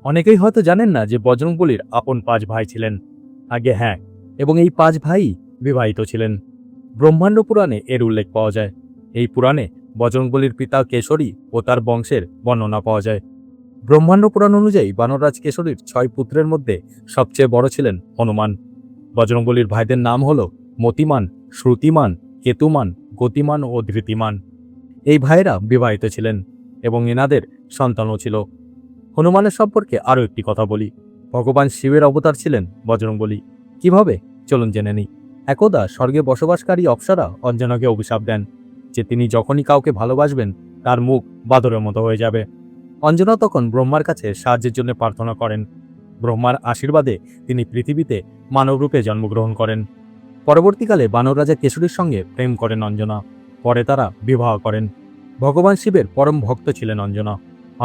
অনেকেই হয়তো জানেন না যে বজরংবলীর আপন 5 ভাই ছিলেন। আগে হ্যাঁ, এবং এই 5 ভাই বিবাহিত ছিলেন। ব্রহ্মাণ্ড পুরাণে এর উল্লেখ পাওয়া যায়। এই পুরাণে বজরংবলীর পিতা কেশরী ও তার বংশের বর্ণনা পাওয়া যায়। ব্রহ্মাণ্ড পুরাণ অনুযায়ী বানররাজ কেশরীর 6 পুত্রের মধ্যে সবচেয়ে বড় ছিলেন হনুমান। বজরংবলীর ভাইদের নাম হল মতিমান, শ্রুতিমান, কেতুমান, গতিমান ও ধৃতিমান। এই ভাইয়েরা বিবাহিত ছিলেন এবং এনাদের সন্তানও ছিল। হনুমানের সম্পর্কে আরও একটি কথা বলি। ভগবান শিবের অবতার ছিলেন বজরংবলী। কিভাবে? চলুন জেনে নিই। একদা স্বর্গে বসবাসকারী অপ্সরা অঞ্জনাকে অভিশাপ দেন যে তিনি যখনই কাউকে ভালোবাসবেন তার মুখ বাদরের মতো হয়ে যাবে। অঞ্জনা তখন ব্রহ্মার কাছে সাহায্যের জন্য প্রার্থনা করেন। ব্রহ্মার আশীর্বাদে তিনি পৃথিবীতে মানবরূপে জন্মগ্রহণ করেন। পরবর্তীকালে বানর রাজা কেশরীর সঙ্গে প্রেম করেন অঞ্জনা। পরে তারা বিবাহ করেন। ভগবান শিবের পরম ভক্ত ছিলেন অঞ্জনা।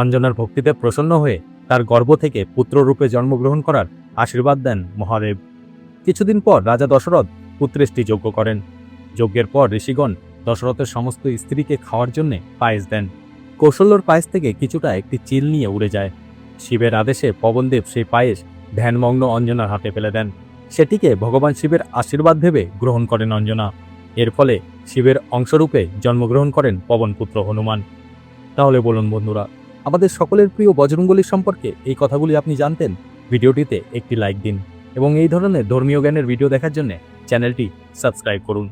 অঞ্জনার ভক্তিতে প্রসন্ন হয়ে তার গর্ভ থেকে পুত্ররূপে জন্মগ্রহণ করার আশীর্বাদ দেন মহাদেব। কিছুদিন পর রাজা দশরথ পুত্রেষ্টি যজ্ঞ করেন। যজ্ঞের পর ঋষিগণ দশরথের সমস্ত স্ত্রীকে খাওয়ার জন্য পায়েস দেন। কৌশল্যর পায়েস থেকে কিছুটা একটি চিল নিয়ে উড়ে যায়। শিবের আদেশে পবনদেব সেই পায়েস ধ্যানমগ্ন অঞ্জনার হাতে ফেলে দেন। সেটিকে ভগবান শিবের আশীর্বাদ ভেবে গ্রহণ করেন অঞ্জনা। এর ফলে শিবের অংশরূপে জন্মগ্রহণ করেন পবনপুত্র হনুমান। তাহলে বলুন বন্ধুরা, আমাদের সকলের প্রিয় বজরংবলীর সম্পর্কে এই কথাগুলি আপনি জানতেন? ভিডিওটিতে একটি লাইক দিন এবং এই ধরনের ধর্মীয় জ্ঞানের ভিডিও দেখার জন্য চ্যানেলটি সাবস্ক্রাইব করুন।